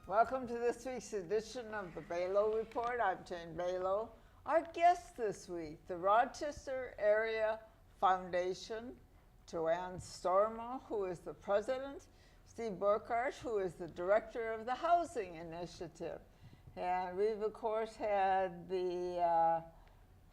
Welcome to this week's edition of the Belau Report. I'm Jane Belau. Our guest this week, the Rochester Area Foundation, JoAnn Stormo, who is the president, Steve Borchard, who is the director of the Housing Initiative. And we've, of course, had the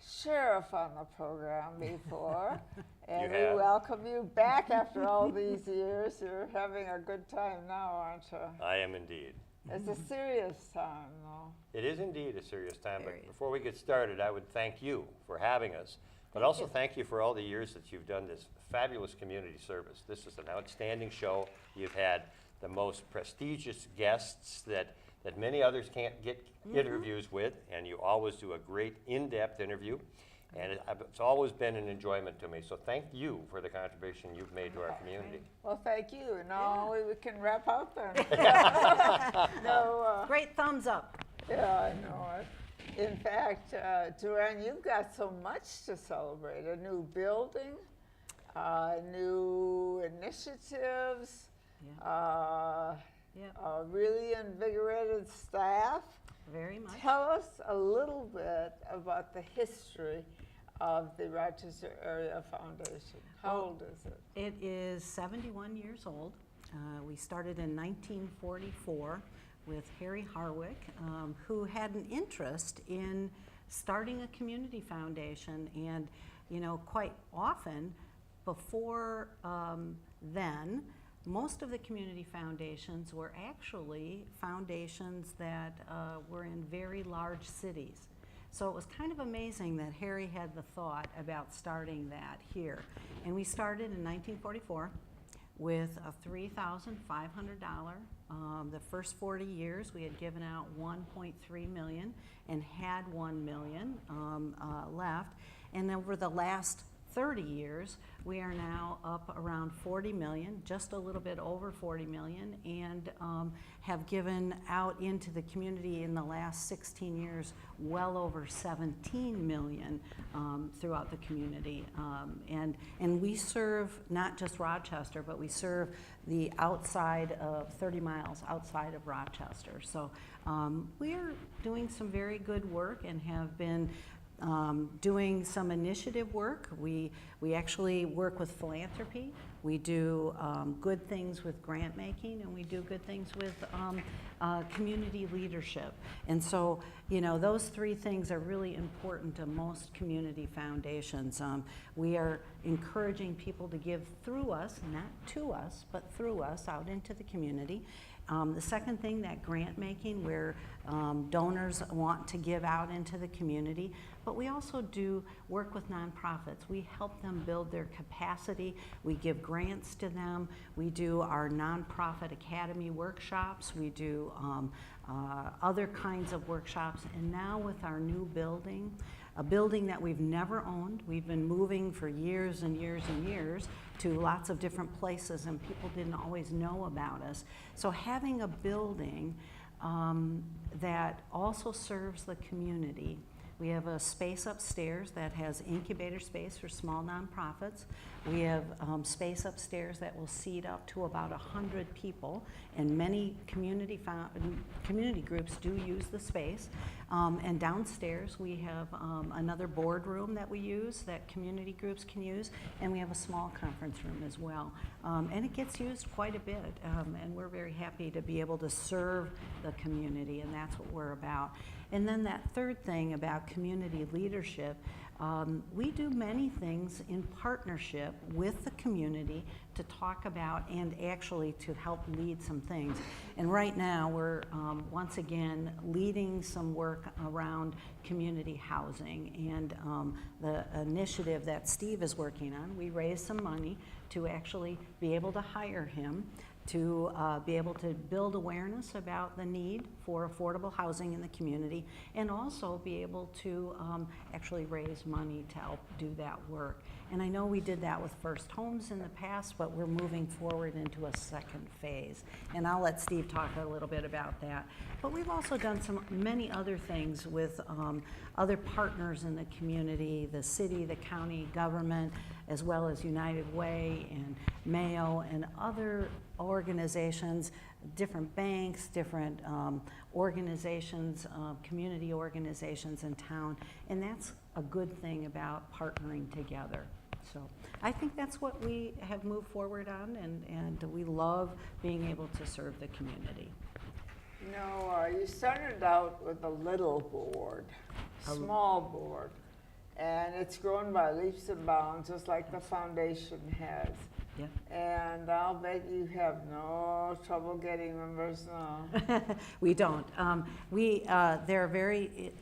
sheriff on the program before. And we welcome you back after all these years. You're having a good time now, aren't you? I am indeed. It's a serious time, though. It is indeed a serious time, but before we get started, I would thank you for having us, but also thank you for all the years that you've done this fabulous community service. This is an outstanding show. You've had the most prestigious guests that many others can't get interviews with, and you always do a great in-depth interview. And it's always been an enjoyment to me. So thank you for the contribution you've made to our community. Well, thank you. Now we can wrap up then. Great thumbs up. Yeah, I know it. In fact, JoAnn, you've got so much to celebrate. A new building, new initiatives, a really invigorated staff. Very much. Tell us a little bit about the history of the Rochester Area Foundation. How old is it? It is 71 years old. We started in 1944 with Harry Harwick, who had an interest in starting a community foundation. And, you know, quite often before then, most of the community foundations were actually foundations that were in very large cities. So it was kind of amazing that Harry had the thought about starting that here. And we started in 1944 with a $3,500. The first 40 years we had given out $1.3 million and had $1 million left. And over the last 30 years, we are now up around 40 million, just a little bit over 40 million, and have given out into the community in the last 16 years well over 17 million throughout the community. And we serve not just Rochester, but we serve the outside of 30 miles outside of Rochester. So we're doing some very good work and have been doing some initiative work. We actually work with philanthropy. We do good things with grant making, and we do good things with community leadership. And so, you know, those three things are really important to most community foundations. We are encouraging people to give through us, not to us, but through us out into the community. The second thing, that grant making, where donors want to give out into the community, but we also do work with nonprofits. We help them build their capacity. We give grants to them. We do our nonprofit academy workshops. We do other kinds of workshops. And now with our new building, a building that we've never owned. We've been moving for years and years and years to lots of different places, and people didn't always know about us. So having a building that also serves the community. We have a space upstairs that has incubator space for small nonprofits. We have space upstairs that will seat up to about 100 people, and many community groups do use the space. And downstairs we have another boardroom that we use that community groups can use, and we have a small conference room as well. And it gets used quite a bit, and we're very happy to be able to serve the community, and that's what we're about. And then that third thing about community leadership, we do many things in partnership with the community to talk about and actually to help lead some things. And right now we're once again leading some work around community housing, and the initiative that Steve is working on, we raised some money to actually be able to hire him to be able to build awareness about the need for affordable housing in the community, and also be able to actually raise money to help do that work. And I know we did that with First Homes in the past, but we're moving forward into a second phase. And I'll let Steve talk a little bit about that. But we've also done many other things with other partners in the community, the city, the county government, as well as United Way and Mayo and other organizations, different banks, different organizations, community organizations in town, and that's a good thing about partnering together. So I think that's what we have moved forward on, and we love being able to serve the community. You know, you started out with a little board, small board, and it's grown by leaps and bounds, just like the foundation has. Yeah. And I'll bet you have no trouble getting members now. We don't. There are very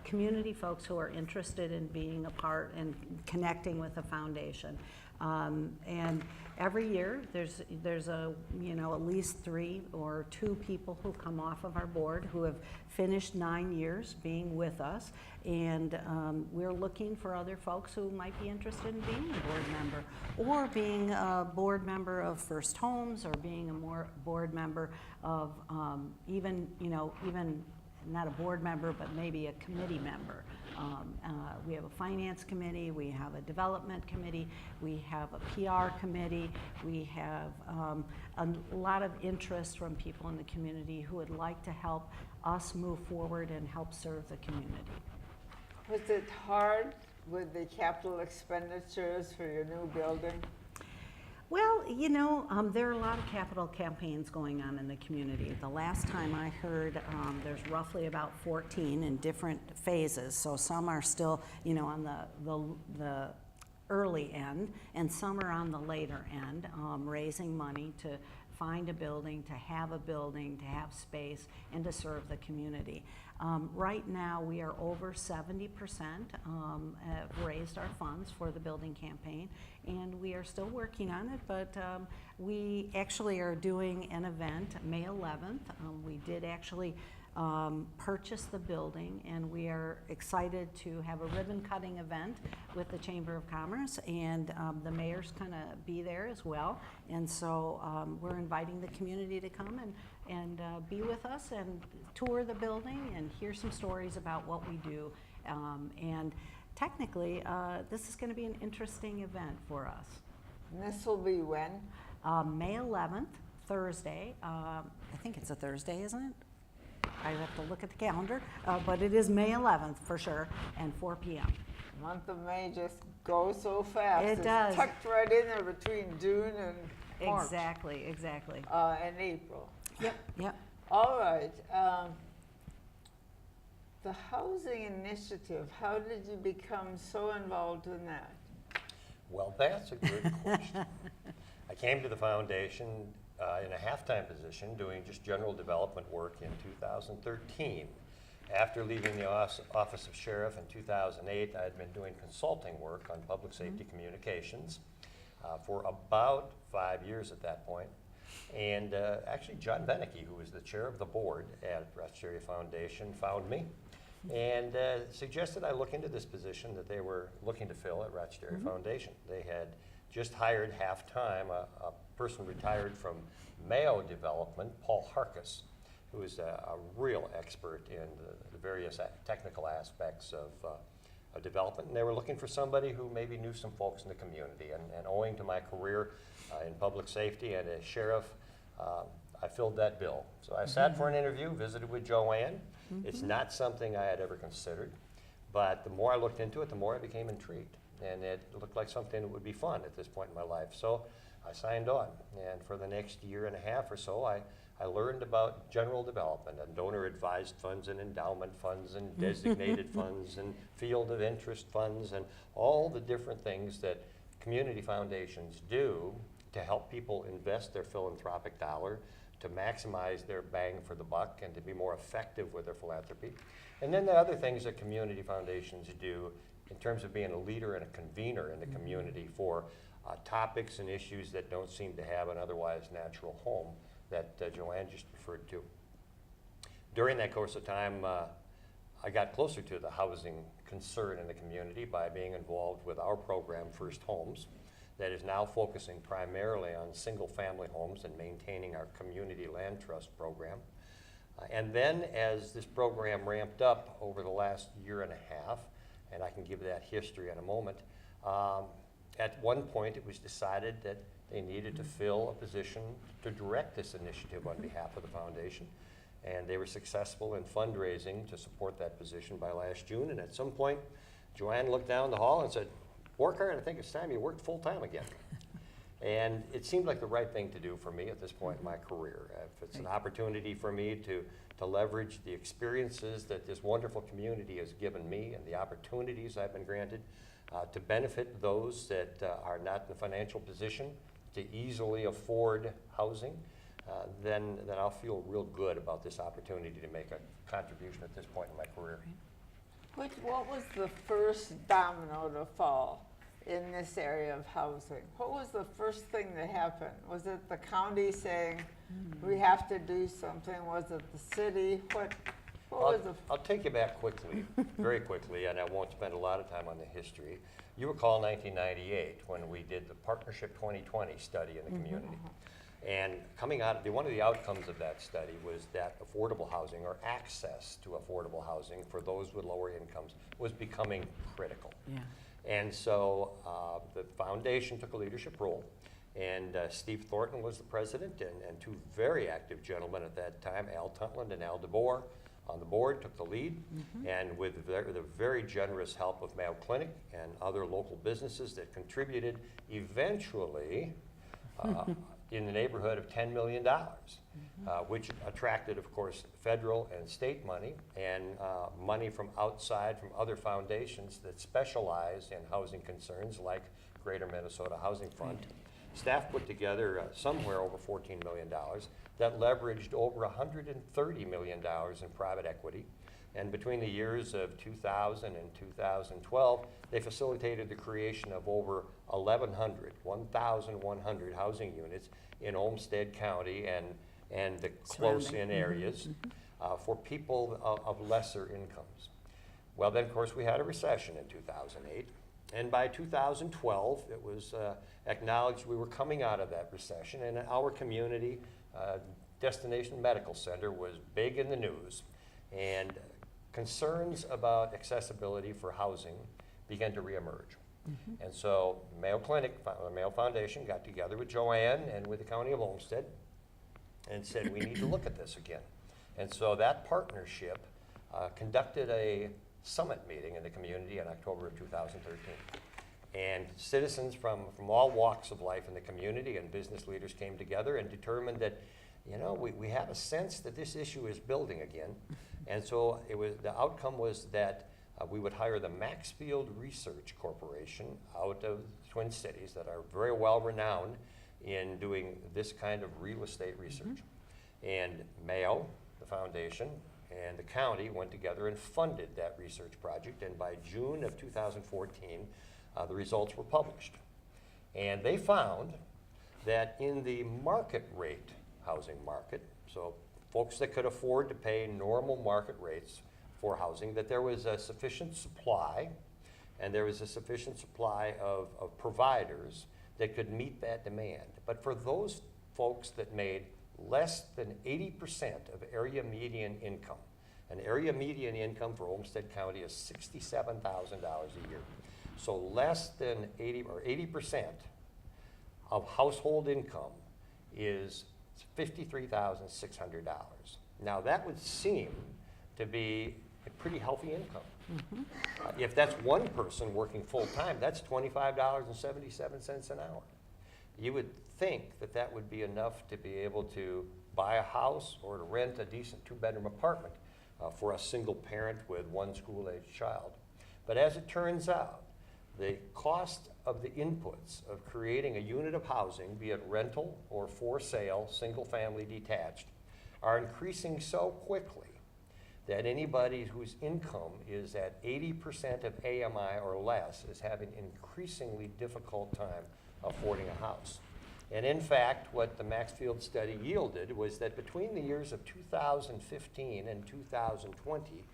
community folks who are interested in being a part and connecting with the foundation. And every year there's a, at least 3 or 2 people who come off of our board who have finished 9 years being with us, and we're looking for other folks who might be interested in being a board member, or being a board member of First Homes, or being a board member of even not a board member, but maybe a committee member. We have a finance committee, we have a development committee, we have a PR committee, we have a lot of interest from people in the community who would like to help us move forward and help serve the community. Was it hard with the capital expenditures for your new building? Well, there are a lot of capital campaigns going on in the community. The last time I heard, there's roughly about 14 in different phases. So some are still, on the early end, and some are on the later end, raising money to find a building, to have space, and to serve the community. Right now, we are over 70% have raised our funds for the building campaign, and we are still working on it, but we actually are doing an event May 11th. We did actually purchase the building, and we are excited to have a ribbon cutting event with the Chamber of Commerce, and the mayor's going to be there as well. And so we're inviting the community to come and be with us and tour the building and hear some stories about what we do. And technically, this is going to be an interesting event for us. And this will be when? May 11th, Thursday. I think it's a Thursday, isn't it? I have to look at the calendar, but it is May 11th for sure, and 4 p.m. The month of May just goes so fast. It does. It's tucked right in there between June and March. Exactly. And April. Yep. All right. The housing initiative, how did you become so involved in that? Well, that's a good question. I came to the foundation in a half-time position doing just general development work in 2013. After leaving the Office of Sheriff in 2008, I had been doing consulting work on public safety communications for about 5 years at that point. And actually, John Benecke, who was the chair of the board at Rochester Area Foundation, found me and suggested I look into this position that they were looking to fill at Rochester Area Foundation. They had just hired half-time a person retired from Mayo Development, Paul Harkis, who is a real expert in the various technical aspects of development. And they were looking for somebody who maybe knew some folks in the community. And owing to my career in public safety and as sheriff, I filled that bill. So I sat for an interview, visited with JoAnn. It's not something I had ever considered, but the more I looked into it, the more I became intrigued. And it looked like something that would be fun at this point in my life. So I signed on, and for the next year and a half or so, I learned about general development and donor-advised funds and endowment funds and designated funds and field of interest funds and all the different things that community foundations do to help people invest their philanthropic dollar, to maximize their bang for the buck, and to be more effective with their philanthropy. And then the other things that community foundations do in terms of being a leader and a convener in the community for topics and issues that don't seem to have an otherwise natural home that JoAnn just referred to. During that course of time, I got closer to the housing concern in the community by being involved with our program, First Homes, that is now focusing primarily on single-family homes and maintaining our community land trust program. And then as this program ramped up over the last year and a half, and I can give that history in a moment, at one point it was decided that They needed to fill a position to direct this initiative on behalf of the foundation. And they were successful in fundraising to support that position by last June. And at some point, JoAnn looked down the hall and said, Borchard, I think it's time you worked full-time again. And it seemed like the right thing to do for me at this point in my career. If it's an opportunity for me to leverage the experiences that this wonderful community has given me and the opportunities I've been granted to benefit those that are not in the financial position to easily afford housing, then I'll feel real good about this opportunity to make a contribution at this point in my career. What was the first domino to fall in this area of housing? What was the first thing that happened? Was it the county saying, we have to do something? Was it the city? What was the... I'll take you back quickly, very quickly, and I won't spend a lot of time on the history. You recall 1998 when we did the Partnership 2020 study in the community. And coming out of one of the outcomes of that study was that affordable housing, or access to affordable housing for those with lower incomes, was becoming critical. Yeah. And so the foundation took a leadership role, and Steve Thornton was the president, and two very active gentlemen at that time, Al Tuntland and Al DeBoer, on the board, took the lead, and with the very generous help of Mayo Clinic and other local businesses that contributed, eventually in the neighborhood of $10 million, which attracted, of course, federal and state money and money from outside, from other foundations that specialize in housing concerns like Greater Minnesota Housing Fund. Staff put together somewhere over $14 million that leveraged over $130 million in private equity. And between the years of 2000 and 2012, they facilitated the creation of over 1,100 housing units in Olmsted County and the close-in areas for people of lesser incomes. Well, then, of course, we had a recession in 2008. And by 2012, it was acknowledged we were coming out of that recession, and our community destination medical center was big in the news. And concerns about accessibility for housing began to reemerge. And so Mayo Clinic, the Mayo Foundation, got together with JoAnn and with the County of Olmsted and said, we need to look at this again. And so that partnership conducted a summit meeting in the community in October of 2013. And citizens from all walks of life in the community and business leaders came together and determined that, you know, we have a sense that this issue is building again. And so the outcome was that we would hire the Maxfield Research Corporation out of the Twin Cities that are very well renowned in doing this kind of real estate research. And Mayo, the foundation, and the county went together and funded that research project. And by June of 2014, the results were published. And they found that in the market rate housing market, so folks that could afford to pay normal market rates for housing, that there was a sufficient supply, and there was a sufficient supply of providers that could meet that demand. But for those folks that made less than 80% of area median income, an area median income for Olmsted County is $67,000 a year. So less than 80% of household income is $53,600. Now that would seem to be a pretty healthy income. If that's one person working full-time, that's $25.77 an hour. You would think that that would be enough to be able to buy a house or to rent a decent two-bedroom apartment for a single parent with one school-aged child. But as it turns out, the cost of the inputs of creating a unit of housing, be it rental or for sale, single-family detached, are increasing so quickly that anybody whose income is at 80% of AMI or less is having an increasingly difficult time affording a house. And in fact, what the Maxfield study yielded was that between the years of 2015 and 2020,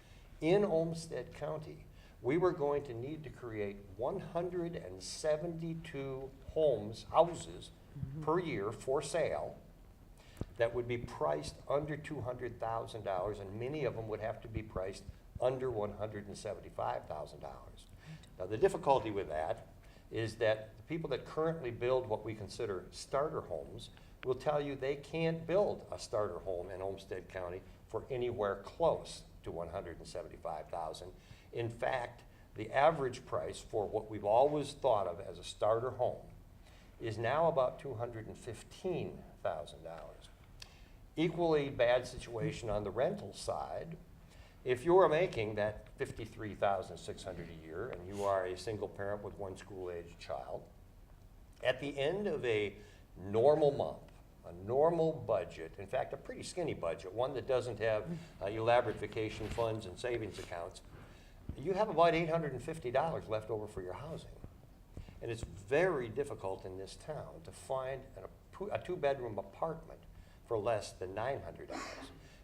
in Olmsted County, we were going to need to create 172 houses per year for sale that would be priced under $200,000, and many of them would have to be priced under $175,000. Now, the difficulty with that is that the people that currently build what we consider starter homes will tell you they can't build a starter home in Olmsted County for anywhere close to $175,000. In fact, the average price for what we've always thought of as a starter home is now about $215,000. Equally bad situation on the rental side. If you are making that $53,600 a year and you are a single parent with one school-aged child, at the end of a normal month, a normal budget, in fact, a pretty skinny budget, one that doesn't have elaborate vacation funds and savings accounts, you have about $850 left over for your housing. And it's very difficult in this town to find a two-bedroom apartment for less than $900.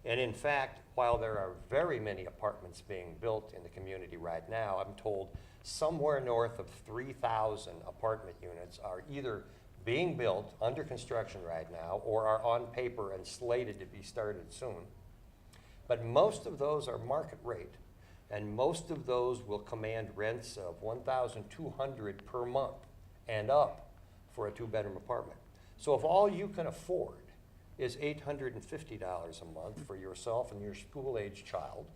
And in fact, while there are very many apartments being built in the community right now, I'm told somewhere north of 3,000 apartment units are either being built, under construction right now, or are on paper and slated to be started soon. But most of those are market rate, and most of those will command rents of $1,200 per month and up for a two-bedroom apartment. So if all you can afford is $850 a month for yourself and your school-aged child,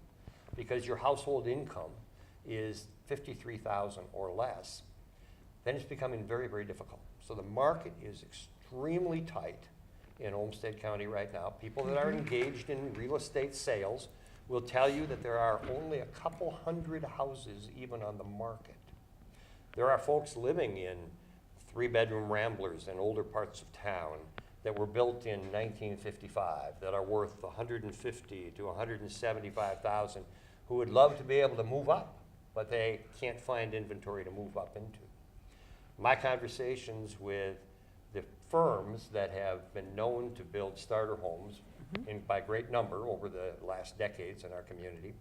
because your household income is $53,000 or less, then it's becoming very, very difficult. So the market is extremely tight in Olmsted County right now. People that are engaged in real estate sales will tell you that there are only a couple hundred houses even on the market. There are folks living in three-bedroom ramblers in older parts of town that were built in 1955 that are worth $150,000 to $175,000 who would love to be able to move up, but they can't find inventory to move up into. My conversations with the firms that have been known to build starter homes by great number over the last decades in our community,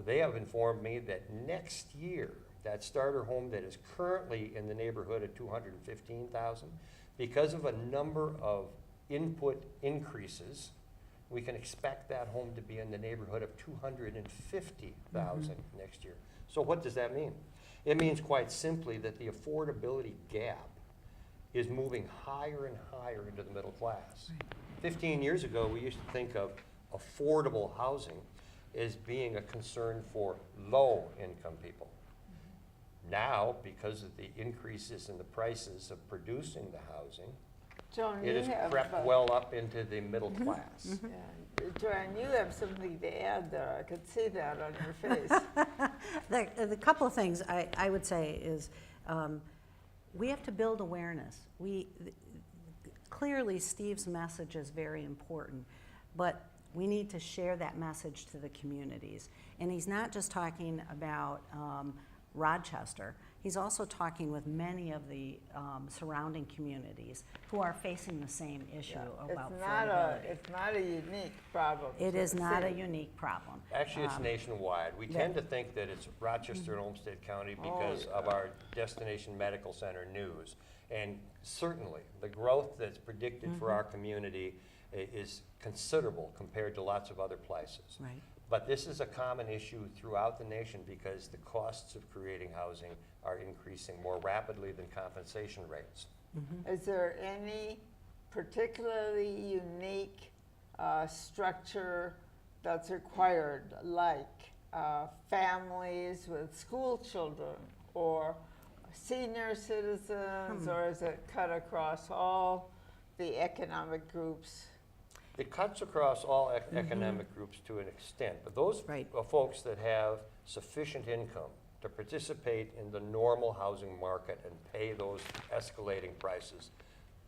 they have informed me that next year, that starter home that is currently in the neighborhood of $215,000, because of a number of input increases, we can expect that home to be in the neighborhood of $250,000 next year. So what does that mean? It means quite simply that the affordability gap is moving higher and higher into the middle class. Right. 15 years ago, we used to think of affordable housing as being a concern for low-income people. Now, because of the increases in the prices of producing the housing, Joan, it has crept well up into the middle class. Yeah. JoAnn, you have something to add there. I could see that on your face. The couple of things I would say is we have to build awareness. Clearly, Steve's message is very important, but we need to share that message to the communities. And he's not just talking about Rochester. He's also talking with many of the surrounding communities who are facing the same issue about affordability. It's not a unique problem. It is not a unique problem. Actually, it's nationwide. We tend to think that it's Rochester and Olmsted County because of our Destination Medical Center news. And certainly, the growth that's predicted for our community is considerable compared to lots of other places. Right. But this is a common issue throughout the nation because the costs of creating housing are increasing more rapidly than compensation rates. Is there any particularly unique structure that's required, like families with school children or senior citizens, or is it cut across all the economic groups? It cuts across all economic groups to an extent, but those folks that have sufficient income to participate in the normal housing market and pay those escalating prices,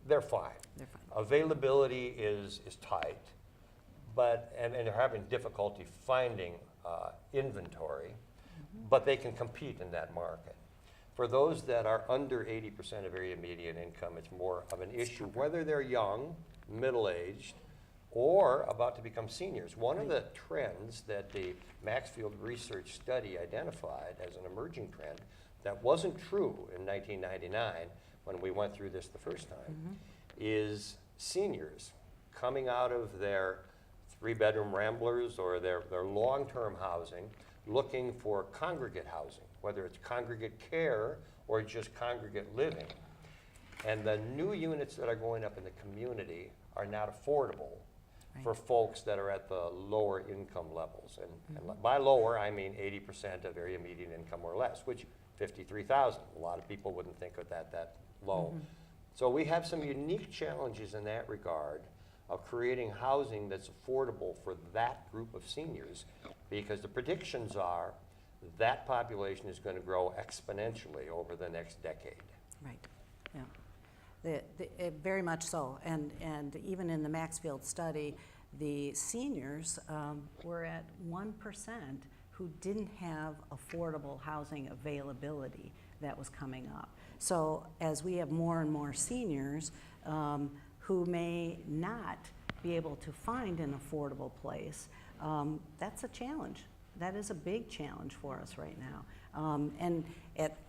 they're fine. They're fine. Availability is tight, but and they're having difficulty finding inventory, but they can compete in that market. For those that are under 80% of area median income, it's more of an issue, whether they're young, middle-aged, or about to become seniors. One of the trends that the Maxfield Research Study identified as an emerging trend that wasn't true in 1999 when we went through this the first time is seniors coming out of their three-bedroom ramblers or their long-term housing looking for congregate housing, whether it's congregate care or just congregate living. And the new units that are going up in the community are not affordable for folks that are at the lower income levels. And by lower, I mean 80% of area median income or less, which 53,000. A lot of people wouldn't think of that low. So we have some unique challenges in that regard of creating housing that's affordable for that group of seniors, because the predictions are that population is going to grow exponentially over the next decade. Right, yeah. Very much so, and even in the Maxfield study, the seniors were at 1% who didn't have affordable housing availability that was coming up. So as we have more and more seniors who may not be able to find an affordable place, that's a challenge. That is a big challenge for us right now. And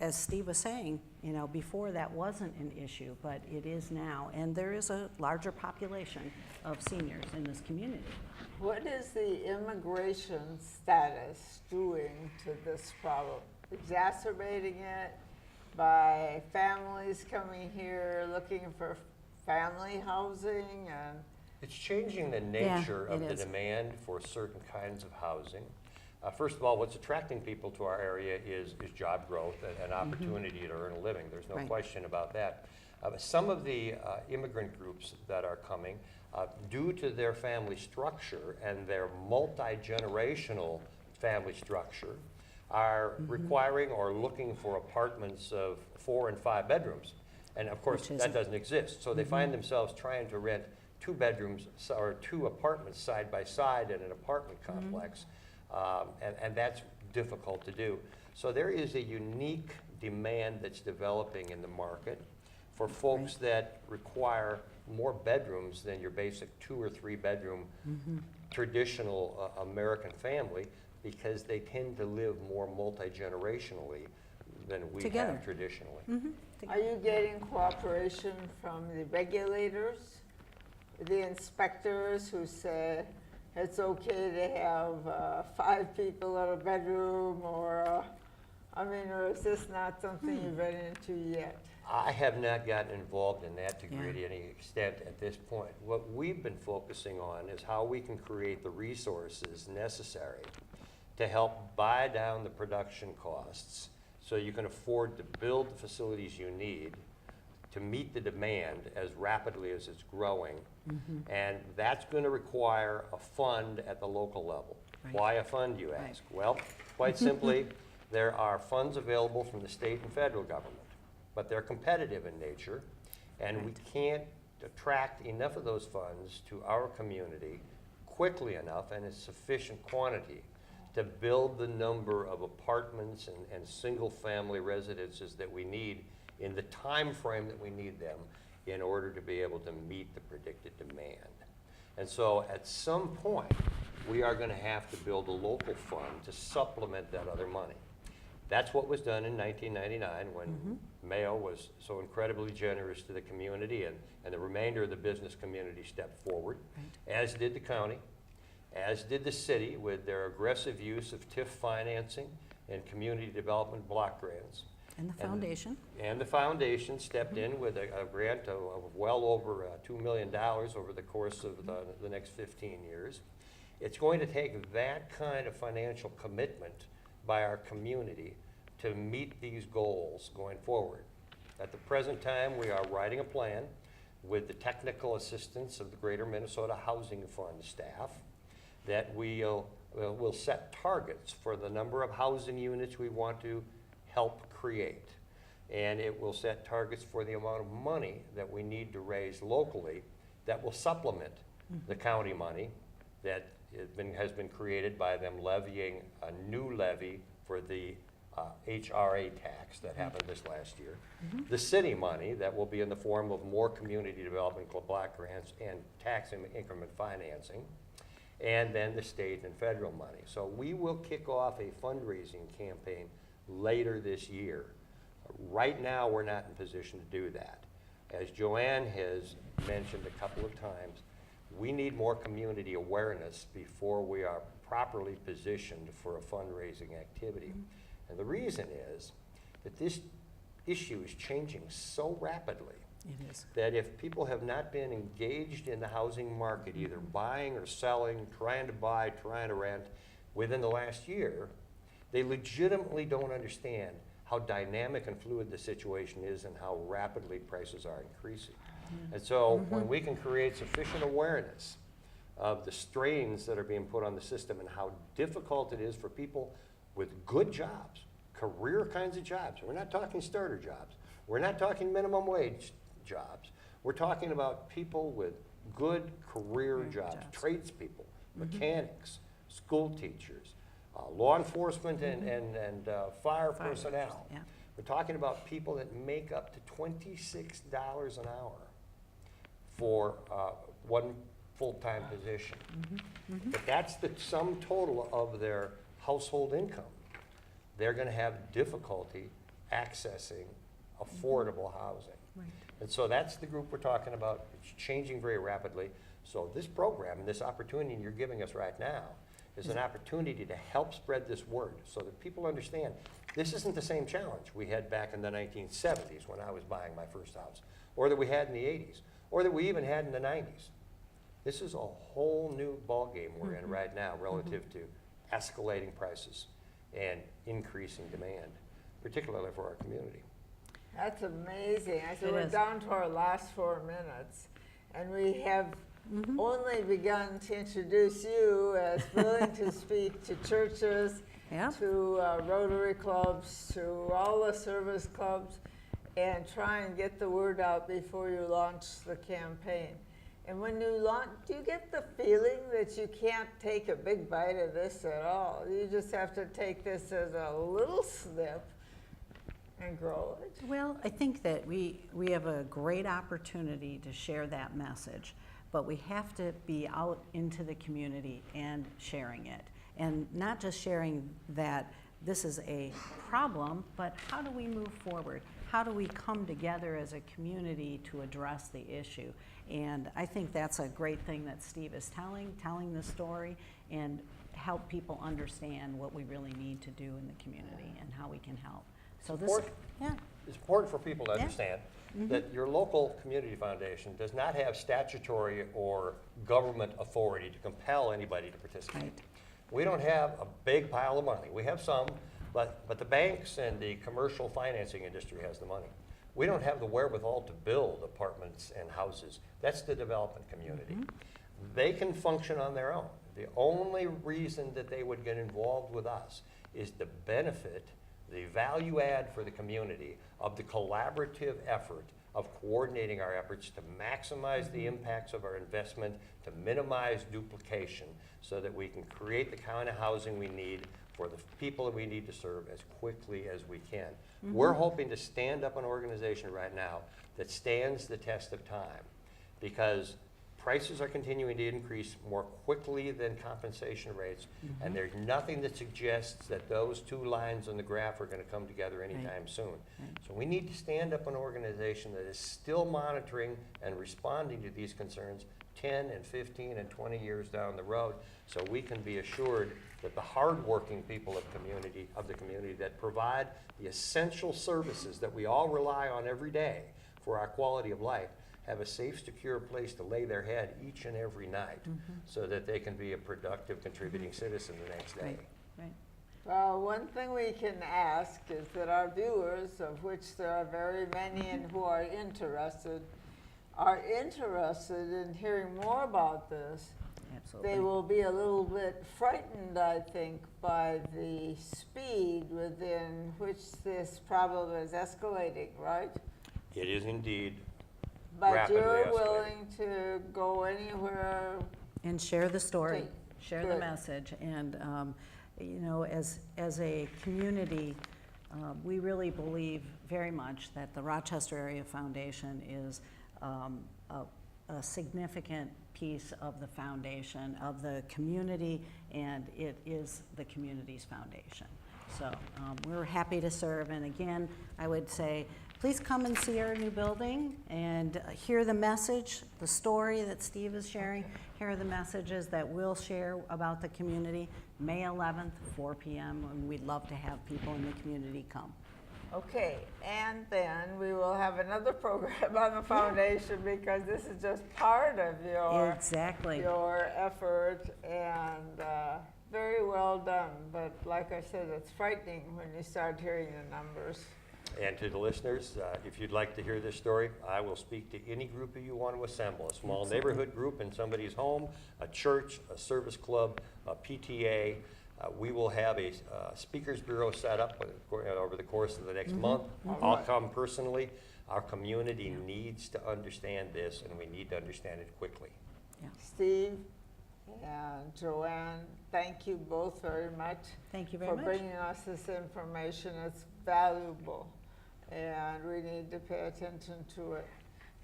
as Steve was saying, you know, before that wasn't an issue, but it is now. And there is a larger population of seniors in this community. What is the immigration status doing to this problem? Exacerbating it by families coming here looking for family housing? And it's changing the nature Yeah, of it the is. demand for certain kinds of housing. First of all, what's attracting people to our area is job growth and opportunity to earn a living. There's no Right. question about that. Some of the immigrant groups that are coming, due to their family structure and their multi-generational family structure, are requiring or looking for apartments of 4 and 5 bedrooms. And of course, Which that isn't- doesn't exist. So they find themselves trying to rent 2 bedrooms or 2 apartments side by side in an apartment complex. And that's difficult to do. So there is a unique demand that's developing in the market for folks that require more bedrooms than your basic 2 or 3 bedroom traditional American family, because they tend to live more multi-generationally than we Together. have traditionally. are you getting cooperation from the regulators, the inspectors who say it's okay to have 5 people in a bedroom, or or is this not something you've run into yet? I have not gotten involved in that degree Yeah. to any extent at this point. What we've been focusing on is how we can create the resources necessary to help buy down the production costs so you can afford to build the facilities you need to meet the demand as rapidly as it's growing. And that's going to require a fund at the local level. Right. Why a fund, you Right. ask? Well, quite simply, there are funds available from the state and federal government, but they're competitive in nature, and we Right. can't attract enough of those funds to our community quickly enough and in sufficient quantity to build the number of apartments and single-family residences that we need in the time frame that we need them in order to be able to meet the predicted demand. And so at some point, we are going to have to build a local fund to supplement that other money. That's what was done in 1999 when Mayo was so incredibly generous to the community, and the remainder of the business community stepped forward, as did the county, as did the city with their aggressive use of TIF financing and community development block grants. And the foundation. And the foundation stepped in with a grant of well over $2 million over the course of the next 15 years. It's going to take that kind of financial commitment by our community to meet these goals going forward. At the present time, we are writing a plan with the technical assistance of the Greater Minnesota Housing Fund staff that we'll set targets for the number of housing units we want to help create. And it will set targets for the amount of money that we need to raise locally that will supplement the county money that has been created by them levying a new levy for the HRA tax that happened this last year. The city money that will be in the form of more community development block grants and tax increment financing, and then the state and federal money. So we will kick off a fundraising campaign later this year. Right now, we're not in position to do that. As JoAnn has mentioned a couple of times, we need more community awareness before we are properly positioned for a fundraising activity. And the reason is that this issue is changing so rapidly It is. that if people have not been engaged in the housing market, either buying or selling, trying to buy, trying to rent, within the last year, they legitimately don't understand how dynamic and fluid the situation is and how rapidly prices are increasing. And so when we can create sufficient awareness of the strains that are being put on the system and how difficult it is for people with good jobs, career kinds of jobs. We're not talking starter jobs. We're not talking minimum wage jobs. We're talking about people with good career jobs, tradespeople, mechanics, school teachers, law enforcement and fire personnel. Yeah. We're talking about people that make up to $26 an hour for one full-time position. But that's the sum total of their household income. They're going to have difficulty accessing affordable housing. Right. And so that's the group we're talking about. It's changing very rapidly. So this program and this opportunity you're giving us right now is an opportunity to help spread this word so that people understand this isn't the same challenge we had back in the 1970s when I was buying my first house, or that we had in the 80s, or that we even had in the 90s. This is a whole new ballgame we're in right now relative to escalating prices and increasing demand, particularly for our community. That's amazing. I said It we're is. down to our last 4 minutes, and we have only begun to introduce you as willing to speak to churches, Yeah. to Rotary clubs, to all the service clubs, and try and get the word out before you launch the campaign. And when you launch, do you get the feeling that you can't take a big bite of this at all? You just have to take this as a little snip and grow it. Well, I think that we have a great opportunity to share that message, but we have to be out into the community and sharing it. And not just sharing that this is a problem, but how do we move forward? How do we come together as a community to address the issue? And I think that's a great thing that Steve is telling the story and help people understand what we really need to do in the community and how we can help. So this, yeah, It's important for people to Yeah. understand that your local community foundation does not have statutory or government authority to compel anybody to participate. Right. We don't have a big pile of money. We have some, but the banks and the commercial financing industry has the money. We don't have the wherewithal to build apartments and houses. That's the development community. They can function on their own. The only reason that they would get involved with us is to benefit the value add for the community of the collaborative effort of coordinating our efforts to maximize the impacts of our investment, to minimize duplication, so that we can create the kind of housing we need for the people that we need to serve as quickly as we can. We're hoping to stand up an organization right now that stands the test of time, because prices are continuing to increase more quickly than compensation rates, and there's nothing that suggests that those two lines on the graph are going to come together anytime soon. So we need to stand up an organization that is still monitoring and responding to these concerns 10 and 15 and 20 years down the road, so we can be assured that the hardworking people of the community that provide the essential services that we all rely on every day for our quality of life have a safe, secure place to lay their head each and every night, so that they can be a productive, contributing citizen the next day. right. Well, one thing we can ask is that our viewers, of which there are very many and who are interested in hearing more about this. Absolutely. They will be a little bit frightened, I think, by the speed within which this problem is escalating, right? It is indeed But rapidly you're escalating. willing to go anywhere. And share the story, Okay, share the good. message. And, you know, as a community, we really believe very much that the Rochester Area Foundation is a significant piece of the foundation, of the community, and it is the community's foundation. So we're happy to serve. And again, I would say, please come and see our new building and hear the message, the story that Steve is sharing. Here are the messages that we'll share about the community. May 11th, 4 p.m., and we'd love to have people in the community come. Okay, and then we will have another program on the foundation because this is just part of Exactly. your effort, and very well done. But like I said, it's frightening when you start hearing the numbers. And to the listeners, if you'd like to hear this story, I will speak to any group you want to assemble, a small neighborhood group in somebody's home, a church, a service club, a PTA. We will have a speakers bureau set up over the course of the next month. I'll come personally. Our community needs to understand this, and we need to understand it quickly. Yeah. Steve and JoAnn, thank you both very much. Thank you very for much. bringing us this information. It's valuable, and we need to pay attention to it.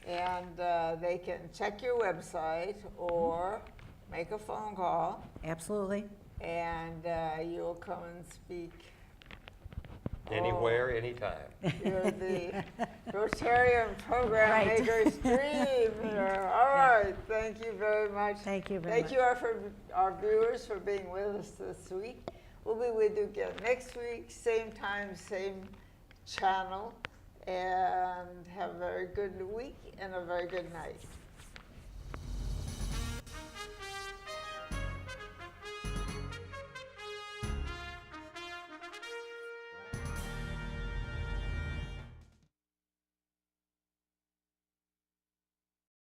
And they can check your website or make a phone call, Absolutely. and you'll come and speak. Anywhere, anytime. You're the Rotarian Program Right. Makers dream here. All right, thank you very much. Thank you very much. Thank you our viewers for being with us this week. We'll be with you again next week, same time, same channel, and have a very good week and a very good night.